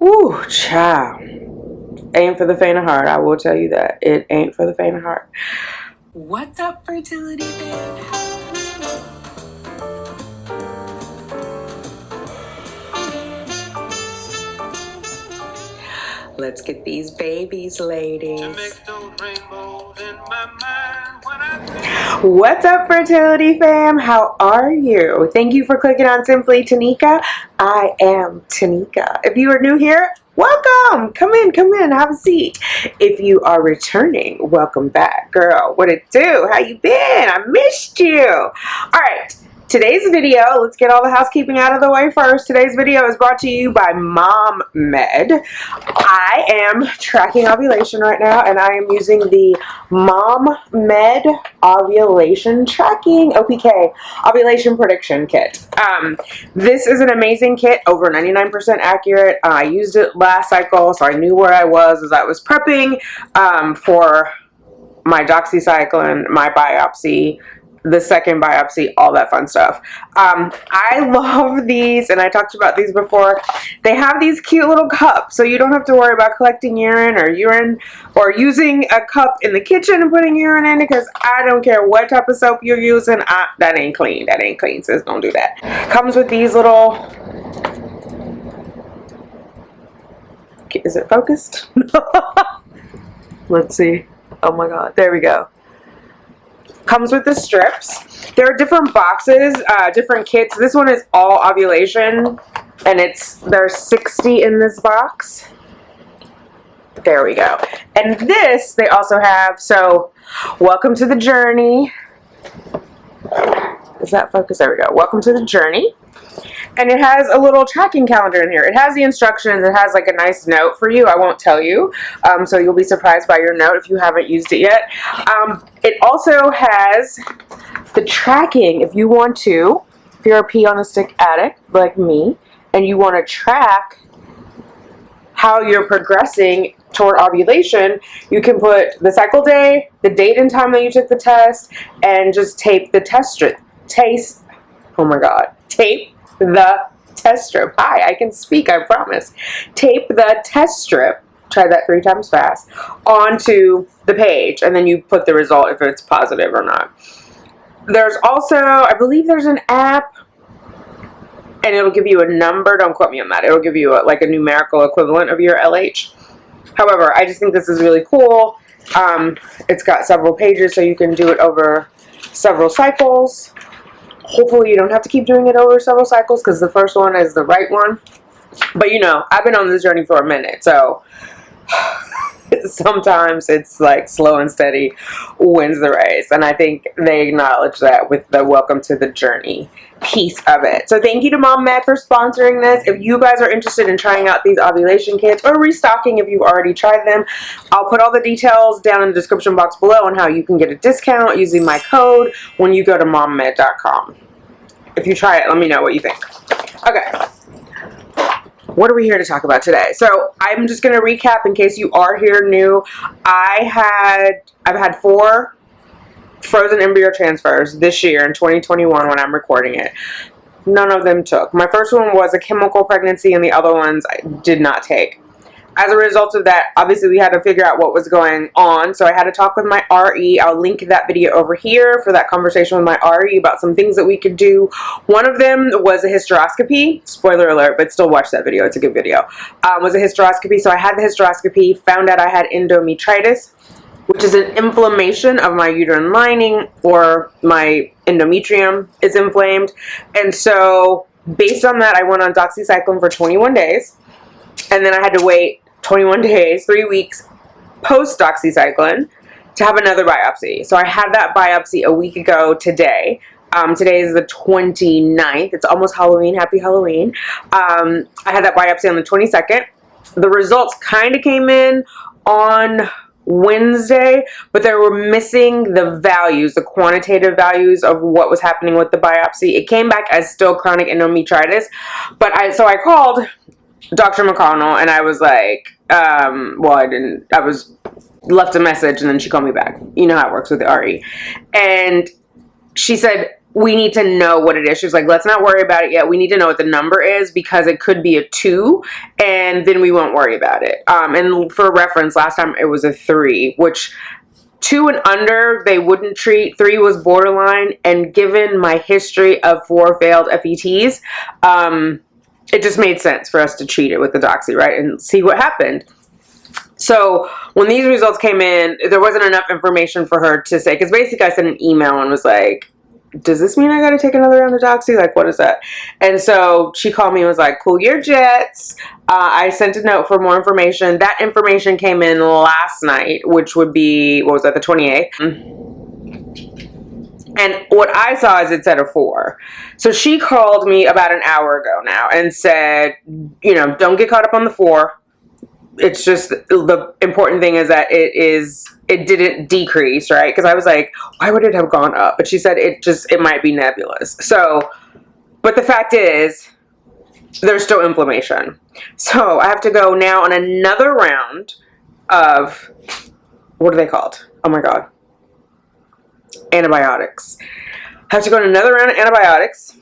Ooh, child. Ain't for the faint of heart. I will tell you that. It ain't for the faint of heart. What's up, fertility fam? Let's get these babies, ladies. What's up, fertility fam? How are you? Thank you for clicking on Simply Tanika. I am Tanika. If you are new here, welcome. Come in, have a seat. If you are returning, welcome back. Girl, what it do? How you been? I missed you. All right. Today's video, let's get all the housekeeping out of the way first. Today's video is brought to you by MomMed. I am tracking ovulation right now, and I am using the MomMed Ovulation Tracking, OPK, Ovulation Prediction Kit. This is an amazing kit, over 99% accurate. I used it last cycle, so I knew where I was as I was prepping for my doxycycline, my biopsy, the second biopsy, all that fun stuff. I love these, and I talked about these before. They have these cute little cups, so you don't have to worry about collecting urine or using a cup in the kitchen and putting urine in it, because I don't care what type of soap you're using. That ain't clean. That ain't clean, sis. Don't do that. Comes with these little... Is it focused? Let's see. Oh my god. There we go. Comes with the strips. There are different boxes, different kits. This one is all ovulation, and there's 60 in this box. There we go. And this they also have, so welcome to the journey. Is that focused? There we go. Welcome to the journey. And it has a little tracking calendar in here. It has the instructions. It has like a nice note for you. I won't tell you. So you'll be surprised by your note if you haven't used it yet. It also has the tracking if you want to. If you're a pee on a stick addict like me and you want to track how you're progressing toward ovulation, you can put the cycle day, the date and time that you took the test, and just tape the test strip. Tape the test strip. Hi, I can speak, I promise. Tape the test strip, try that 3 times fast, onto the page, and then you put the result if it's positive or not. There's also, I believe there's an app, and it'll give you a number. Don't quote me on that. It'll give you like a numerical equivalent of your LH. However, I just think this is really cool. It's got several pages, so you can do it over several cycles. Hopefully you don't have to keep doing it over several cycles, because the first one is the right one. But you know, I've been on this journey for a minute, so sometimes it's like slow and steady wins the race. And I think they acknowledge that with the welcome to the journey piece of it. So thank you to MomMed for sponsoring this. If you guys are interested in trying out these ovulation kits or restocking if you've already tried them, I'll put all the details down in the description box below on how you can get a discount using my code when you go to mommed.com. If you try it, let me know what you think. Okay. What are we here to talk about today? So I'm just going to recap in case you are here new. I've had 4 frozen embryo transfers this year in 2021 when I'm recording it. None of them took. My first one was a chemical pregnancy, and the other ones I did not take. As a result of that, obviously we had to figure out what was going on. So I had to talk with my RE. I'll link that video over here for that conversation with my RE about some things that we could do. One of them was a hysteroscopy. Spoiler alert, but still watch that video. It's a good video. Was a hysteroscopy. So I had the hysteroscopy, found out I had endometritis, which is an inflammation of my uterine lining, or my endometrium is inflamed. And so based on that, I went on doxycycline for 21 days. And then I had to wait 21 days, 3 weeks post doxycycline to have another biopsy. So I had that biopsy a week ago today. Today is the 29th. It's almost Halloween. Happy Halloween. I had that biopsy on the 22nd. The results kind of came in on Wednesday, but they were missing the values, the quantitative values of what was happening with the biopsy. It came back as still chronic endometritis, but so I called Dr. McConnell, and I was like, I was left a message, and then she called me back. You know how it works with the RE. And she said, we need to know what it is. She was like, let's not worry about it yet. We need to know what the number is because it could be a 2 and then we won't worry about it. And for reference, last time it was a 3, which 2 and under, they wouldn't treat. 3 was borderline. And given my history of 4 failed FETs, it just made sense for us to treat it with the doxy, right? And see what happened. So when these results came in, there wasn't enough information for her to say, because basically I sent an email and was like, does this mean I got to take another round of doxy? Like, what is that? And so she called me and was like, cool your jets. I sent a note for more information. That information came in last night, which would be, what was that, the 28th? And what I saw is it said a 4. So she called me about an hour ago now and said, you know, don't get caught up on the 4. It's just the important thing is that it didn't decrease, right? Because I was like, why would it have gone up? But she said it might be nebulous. So, but the fact is, there's still inflammation. So I have to go now on another round of, what are they called? Oh my God. Antibiotics. I have to go on another round of antibiotics.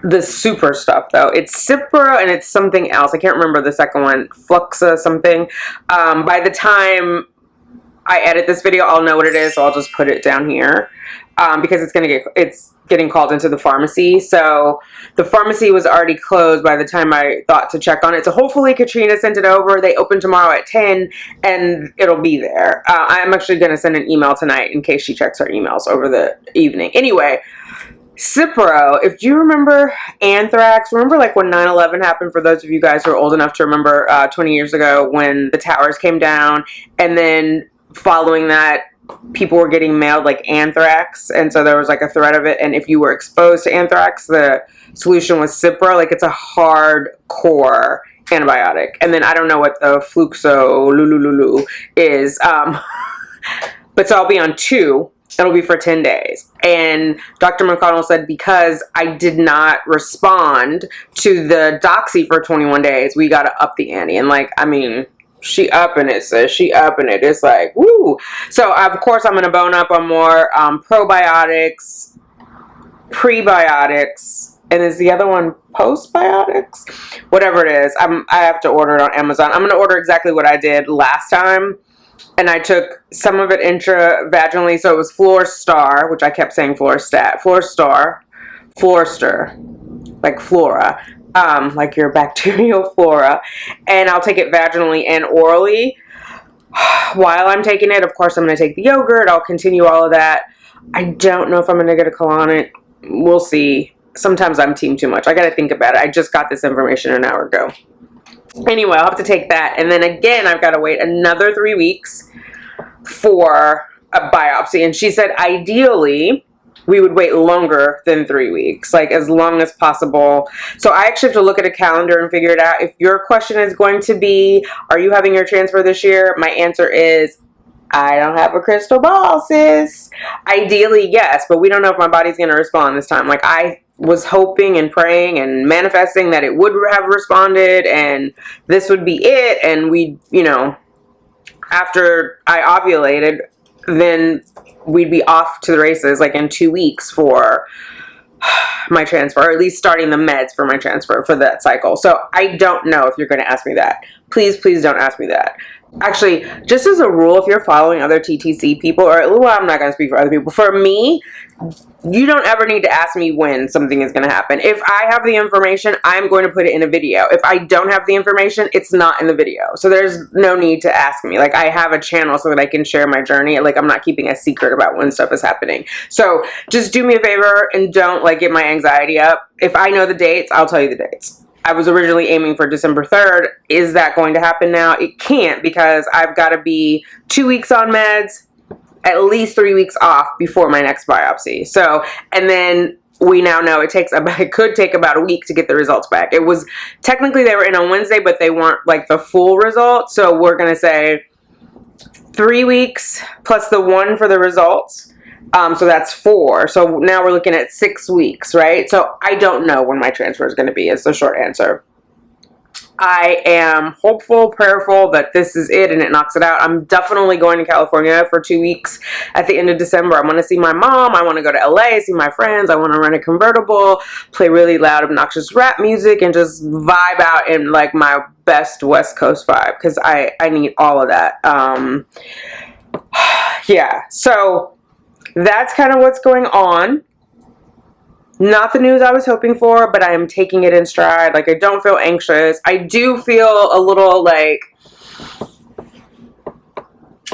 The super stuff though, it's Cipro and it's something else. I can't remember the second one, Fluxa something. By the time I edit this video, I'll know what it is, so I'll just put it down here because it's getting called into the pharmacy. So the pharmacy was already closed by the time I thought to check on it. So hopefully Katrina sent it over. They open tomorrow at 10 and it'll be there. I'm actually going to send an email tonight in case she checks her emails over the evening. Anyway, Cipro, if you remember anthrax, remember like when 9/11 happened, for those of you guys who are old enough to remember 20 years ago when the towers came down, and then following that, people were getting mailed like anthrax, and so there was like a threat of it, and if you were exposed to anthrax, the solution was Cipro. Like, it's a hardcore antibiotic. And then I don't know what the Fluxo is, but so I'll be on 2. It'll be for 10 days. And Dr. McConnell said because I did not respond to the doxy for 21 days, we got to up the ante. And like, I mean, she upping it, sis. She upping it. It's like, woo. So, of course, I'm going to bone up on more probiotics, prebiotics, and is the other one postbiotics? Whatever it is, I have to order it on Amazon. I'm going to order exactly what I did last time. And I took some of it intravaginally, so it was Florstar, which I kept saying Florstat. Florster, like flora, like your bacterial flora. And I'll take it vaginally and orally. While I'm taking it, of course, I'm going to take the yogurt. I'll continue all of that. I don't know if I'm going to get a colonic. We'll see. Sometimes I'm team too much. I got to think about it. I just got this information an hour ago. Anyway, I'll have to take that. And then again, I've got to wait another 3 weeks for a biopsy. And she said, ideally, we would wait longer than 3 weeks, like as long as possible. So I actually have to look at a calendar and figure it out. If your question is going to be, are you having your transfer this year? My answer is, I don't have a crystal ball, sis. Ideally, yes, but we don't know if my body's going to respond this time. Like, I was hoping and praying and manifesting that it would have responded and this would be it. And we, you know, after I ovulated, then we'd be off to the races like in 2 weeks for my transfer, or at least starting the meds for my transfer for that cycle. So I don't know if you're going to ask me that. Please, please don't ask me that. Actually, just as a rule, if you're following other TTC people, or, well, I'm not going to speak for other people. For me, you don't ever need to ask me when something is going to happen. If I have the information, I'm going to put it in a video. If I don't have the information, it's not in the video. So there's no need to ask me. Like, I have a channel so that I can share my journey. Like, I'm not keeping a secret about when stuff is happening. So just do me a favor and don't, like, get my anxiety up. If I know the dates, I'll tell you the dates. I was originally aiming for December 3rd. Is that going to happen now? It can't, because I've got to be 2 weeks on meds, at least 3 weeks off before my next biopsy. So, and then we now know it could take about a week to get the results back. It was, technically they were in on Wednesday, but they weren't like the full results. So we're going to say 3 weeks plus the 1 for the results. So that's 4. So now we're looking at 6 weeks, right? So I don't know when my transfer is going to be, is the short answer. I am hopeful, prayerful that this is it and it knocks it out. I'm definitely going to California for 2 weeks at the end of December. I want to see my mom. I want to go to LA, see my friends. I want to rent a convertible, play really loud, obnoxious rap music, and just vibe out in like my best West Coast vibe, because I need all of that. Yeah, so that's kind of what's going on. Not the news I was hoping for, but I am taking it in stride. Like, I don't feel anxious. I do feel a little, like,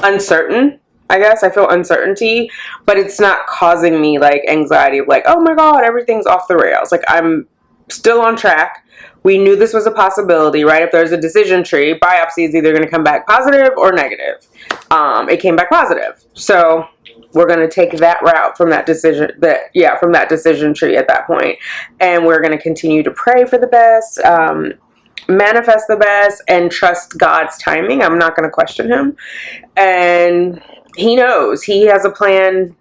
uncertain, I guess. I feel uncertainty, but it's not causing me, like, anxiety of, like, oh my God, everything's off the rails. Like, I'm still on track. We knew this was a possibility, right? If there's a decision tree, biopsy is either going to come back positive or negative. It came back positive. So we're going to take that route from that decision, from that decision tree at that point. And we're going to continue to pray for the best, manifest the best, and trust God's timing. I'm not going to question him. And he knows. He has a plan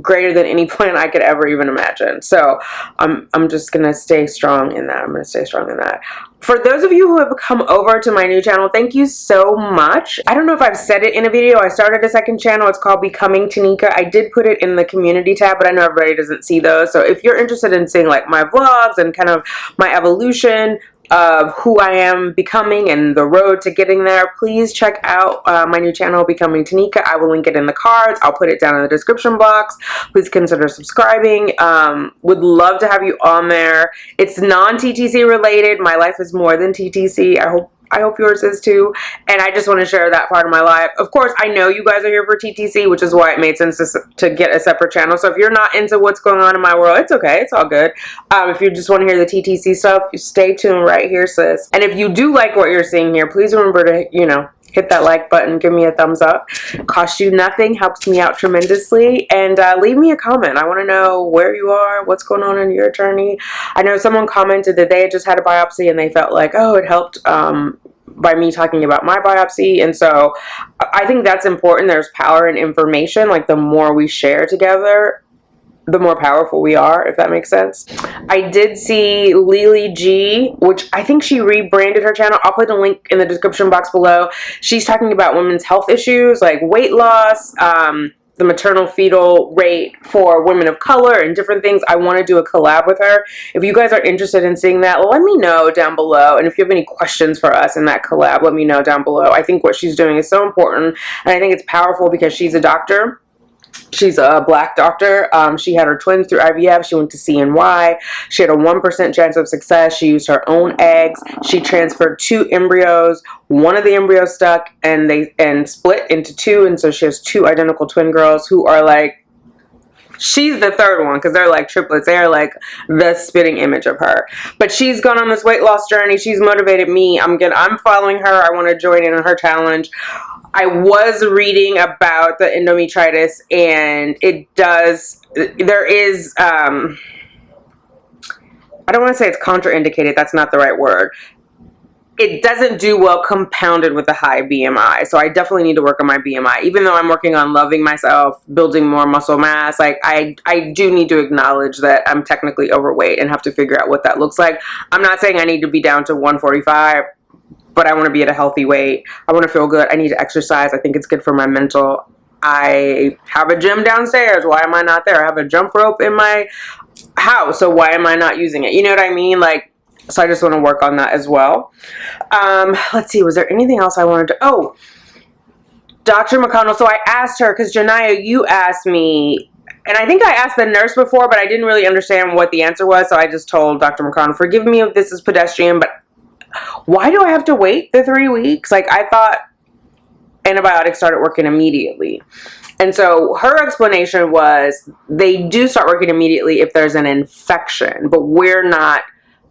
greater than any plan I could ever even imagine. So I'm just gonna stay strong in that. I'm gonna stay strong in that. For those of you who have come over to my new channel, thank you so much. I don't know if I've said it in a video. I started a second channel. It's called Becoming Tanika. I did put it in the community tab, but I know everybody doesn't see those. So if you're interested in seeing like my vlogs and kind of my evolution of who I am becoming and the road to getting there, please check out my new channel, Becoming Tanika. I will link it in the cards. I'll put it down in the description box. Please consider subscribing. Would love to have you on there. It's non-TTC related. My life is more than TTC. I hope yours is too. And I just want to share that part of my life. Of course, I know you guys are here for TTC, which is why it made sense to get a separate channel. So if you're not into what's going on in my world, it's okay. It's all good. If you just want to hear the TTC stuff, stay tuned right here, sis. And if you do like what you're seeing here, please remember to, hit that like button, give me a thumbs up. Costs you nothing, helps me out tremendously. And leave me a comment. I want to know where you are, what's going on in your journey. I know someone commented that they had just had a biopsy and they felt like, oh, it helped by me talking about my biopsy. And so I think that's important. There's power in information. Like, the more we share together, the more powerful we are, if that makes sense. I did see Lily G, which I think she rebranded her channel. I'll put a link in the description box below. She's talking about women's health issues like weight loss, the maternal fetal rate for women of color, and different things. I want to do a collab with her. If you guys are interested in seeing that, let me know down below. And if you have any questions for us in that collab, let me know down below. I think what she's doing is so important, and I think it's powerful because she's a doctor. She's a Black doctor. She had her twins through IVF. She went to CNY. She had a 1% chance of success. She used her own eggs. She transferred 2 embryos. One of the embryos stuck and split into 2. And so she has 2 identical twin girls who are like, she's the third one because they're like triplets. They are like the spitting image of her. But she's gone on this weight loss journey. She's motivated me. I'm following her. I want to join in on her challenge. I was reading about the endometritis, and there is, I don't want to say it's contraindicated. That's not the right word. It doesn't do well compounded with a high BMI. So I definitely need to work on my BMI. Even though I'm working on loving myself, building more muscle mass, like I do need to acknowledge that I'm technically overweight and have to figure out what that looks like. I'm not saying I need to be down to 145. But I want to be at a healthy weight. I want to feel good. I need to exercise. I think it's good for my mental. I have a gym downstairs. Why am I not there? I have a jump rope in my house. So why am I not using it? You know what I mean? Like, so I just want to work on that as well. Let's see. Was there anything else I wanted to? Oh, Dr. McConnell. So I asked her, because Janiyah, you asked me, and I think I asked the nurse before, but I didn't really understand what the answer was. So I just told Dr. McConnell, forgive me if this is pedestrian, but why do I have to wait the 3 weeks? Like, I thought antibiotics started working immediately. And so her explanation was they do start working immediately if there's an infection, but we're not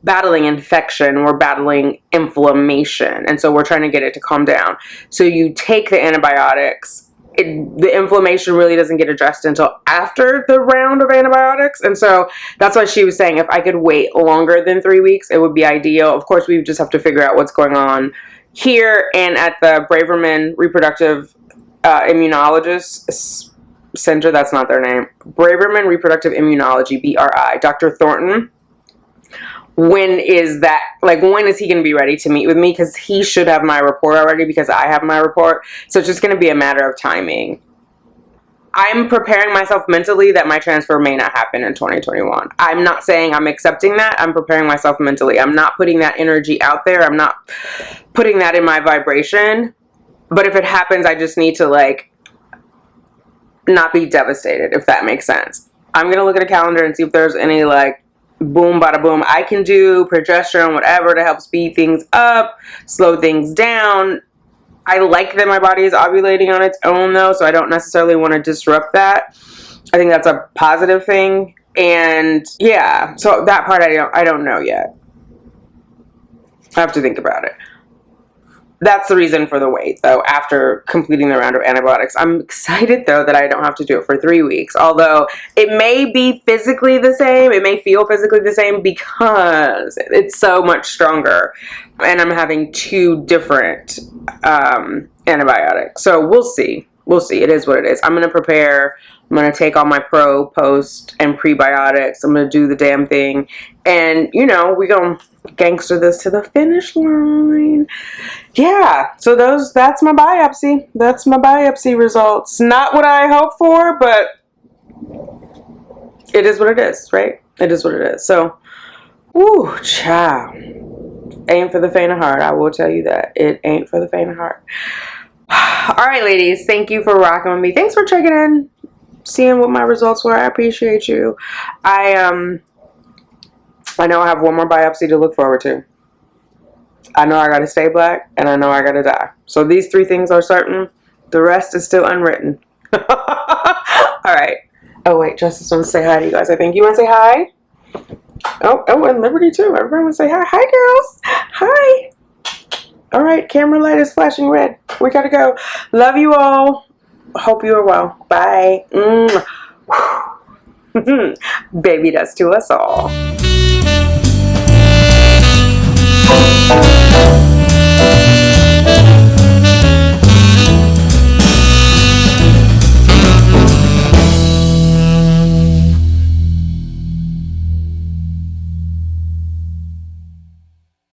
battling infection, we're battling inflammation. And so we're trying to get it to calm down. So you take the antibiotics. The inflammation really doesn't get addressed until after the round of antibiotics. And so that's why she was saying if I could wait longer than 3 weeks, it would be ideal. Of course, we just have to figure out what's going on here and at the Braverman Reproductive Immunologist Center. That's not their name. Braverman Reproductive Immunology, BRI. Dr. Thornton. when is that, like, when is he going to be ready to meet with me? Because he should have my report already, because I have my report. So it's just going to be a matter of timing. I'm preparing myself mentally that my transfer may not happen in 2021. I'm not saying I'm accepting that. I'm preparing myself mentally. I'm not putting that energy out there. I'm not putting that in my vibration. But if it happens, I just need to, like, not be devastated, if that makes sense. I'm going to look at a calendar and see if there's any, like, boom, bada boom. I can do progesterone, whatever, to help speed things up, slow things down. I like that my body is ovulating on its own, though, so I don't necessarily want to disrupt that. I think that's a positive thing. And yeah, so that part I don't know yet. I have to think about it. That's the reason for the wait, though, after completing the round of antibiotics. I'm excited, though, that I don't have to do it for 3 weeks. Although it may be physically the same. It may feel physically the same because it's so much stronger. And I'm having 2 different antibiotics. So we'll see. We'll see. It is what it is. I'm going to prepare. I'm going to take all my pro, post, and prebiotics. I'm going to do the damn thing. And, you know, we're going to gangster this to the finish line. Yeah, so that's my biopsy. That's my biopsy results. Not what I hoped for, but it is what it is, right? It is what it is. So, woo, child. Ain't for the faint of heart. I will tell you that. It ain't for the faint of heart. All right, ladies. Thank you for rocking with me. Thanks for checking in, seeing what my results were. I appreciate you. I know I have one more biopsy to look forward to. I know I gotta stay black, and I know I gotta die. So these 3 things are certain. The rest is still unwritten. All right. Oh, wait. Justice wants to say hi to you guys. I think you want to say hi? Oh, and Liberty, too. Everyone wants to say hi. Hi, girls. Hi. All right. Camera light is flashing red. We gotta go. Love you all. Hope you are well. Bye. Baby does to us all.